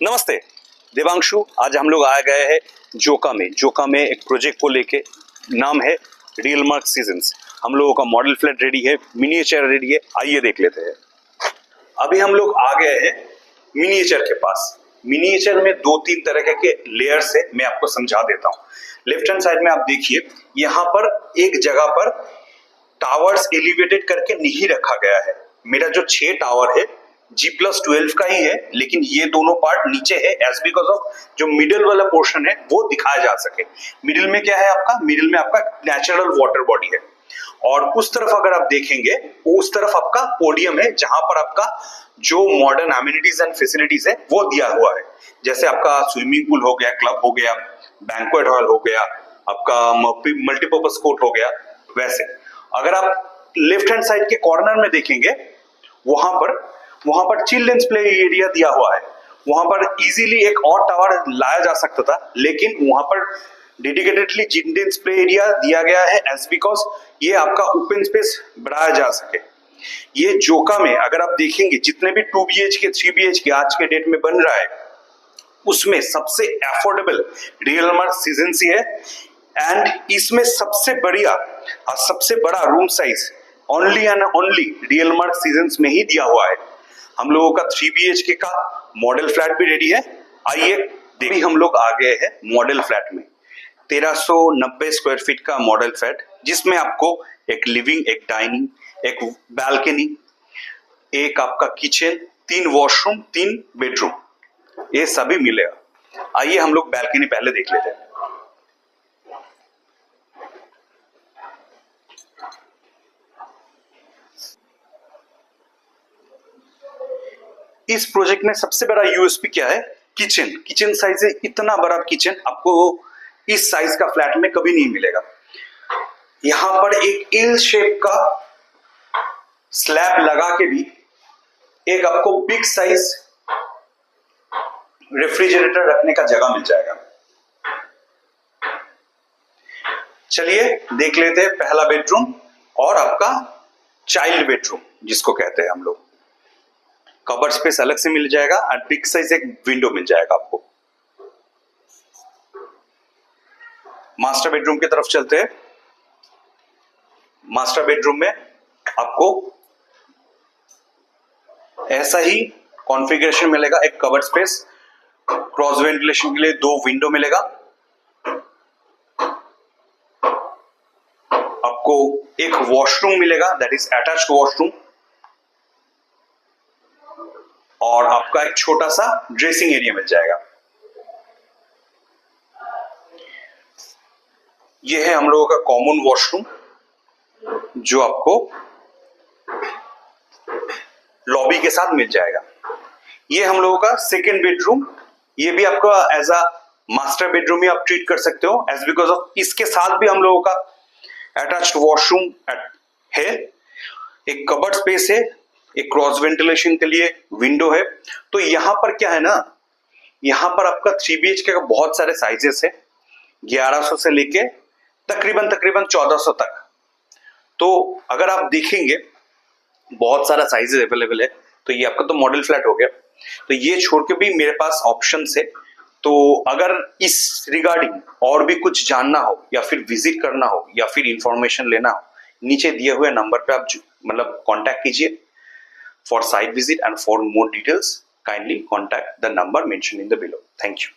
नमस्ते, देवांशु। आज हम लोग आ गए हैं जोका में एक प्रोजेक्ट को लेके। नाम है रियल मार्क सीजन्स। हम लोगों का मॉडल फ्लैट रेडी है, मिनिएचर रेडी है। आइए देख लेते हैं। अभी हम लोग आ गए हैं मिनिएचर के पास। मिनिएचर में दो तीन तरह के लेयर्स है, मैं आपको समझा देता हूँ। लेफ्ट हैंड साइड में आप देखिए, यहाँ पर एक जगह पर टावर्स एलिवेटेड करके नहीं रखा गया है। मेरा जो 6 टावर है G+12 का ही है, लेकिन ये दोनों पार्ट नीचे है एज बिकॉज ऑफ जो मिडिल वाला पोर्शन है वो दिखाया जा सके। मिडिल में क्या है आपका? मिडिल में आपका नेचुरल वाटर बॉडी है, और उस तरफ अगर आप देखेंगे उस तरफ आपका पोडियम है, जहां पर आपका जो मॉडर्न एमिनिटीज एंड फैसिलिटीज है वो दिया हुआ है। जैसे आपका स्विमिंग पूल हो गया, क्लब हो गया, बैंक्वेट हॉल हो गया, आपका मल्टीपर्पज कोर्ट हो गया। वैसे अगर आप लेफ्ट हैंड साइड के कॉर्नर में देखेंगे, वहां पर चिल्ड्रंस प्ले एरिया दिया हुआ है। वहां पर इजीली एक और टावर लाया जा सकता था, लेकिन वहां पर डेडिकेटेडली चिल्ड्रंस प्ले एरिया दिया गया है एज बिकॉज ये आपका ओपन स्पेस बढ़ाया जा सके। ये जोका में अगर आप देखेंगे, जितने भी 2 BHK 3 BHK आज के डेट में बन रहा है, उसमें सबसे अफोर्डेबल रियल मार्क सीजन्स है। एंड इसमें सबसे बड़ा room size only and only real mark seasons में ही दिया हुआ है। हम लोगों का 3 BHK का मॉडल फ्लैट भी रेडी है। आइए देखिए, हम लोग आ गए हैं मॉडल फ्लैट में। 1390 स्क्वायर फीट का मॉडल फ्लैट, जिसमें आपको एक लिविंग, एक डाइनिंग, एक बालकनी, एक आपका किचन, 3 वॉशरूम, 3 बेडरूम, ये सभी मिलेगा। आइए हम लोग बालकनी पहले देख लेते हैं। इस प्रोजेक्ट में सबसे बड़ा यूएसपी क्या है? किचन साइज है। इतना बड़ा किचन आपको इस साइज का फ्लैट में कभी नहीं मिलेगा। यहां पर एक एल शेप का स्लैब लगा के भी एक आपको बिग साइज रेफ्रिजरेटर रखने का जगह मिल जाएगा। चलिए देख लेते हैं पहला बेडरूम और आपका चाइल्ड बेडरूम जिसको कहते हैं हम लोग। कबर्ड स्पेस अलग से मिल जाएगा और बिग साइज एक विंडो मिल जाएगा आपको। मास्टर बेडरूम की तरफ चलते हैं। मास्टर बेडरूम में आपको ऐसा ही कॉन्फ़िगरेशन मिलेगा। एक कबर्ड स्पेस, क्रॉस वेंटिलेशन के लिए 2 विंडो मिलेगा आपको। एक वॉशरूम मिलेगा, दैट इज अटैच्ड वॉशरूम, और आपका एक छोटा सा ड्रेसिंग एरिया मिल जाएगा। यह है हम लोगों का कॉमन वॉशरूम, जो आपको लॉबी के साथ मिल जाएगा। ये हम लोगों का सेकेंड बेडरूम। ये भी आपका एज अ मास्टर बेडरूम ही आप ट्रीट कर सकते हो, एज बिकॉज ऑफ इसके साथ भी हम लोगों का अटैच्ड वॉशरूम है, एक कबर्ड स्पेस है, एक क्रॉस वेंटिलेशन के लिए विंडो है। तो यहां पर क्या है ना, यहां पर आपका 3 BHK का बहुत सारे साइजेस है, 1100 से लेके तकरीबन 1400 तक। तो अगर आप देखेंगे बहुत सारा साइजेस अवेलेबल है। तो ये आपका तो मॉडल फ्लैट हो गया। तो ये छोड़ के भी मेरे पास ऑप्शंस है। तो अगर इस रिगार्डिंग और भी कुछ जानना हो, या फिर विजिट करना हो, या फिर इंफॉर्मेशन लेना हो, नीचे दिए हुए नंबर पे आप कांटेक्ट कीजिए for site visit, and for more details kindly contact the number mentioned in the below. Thank you.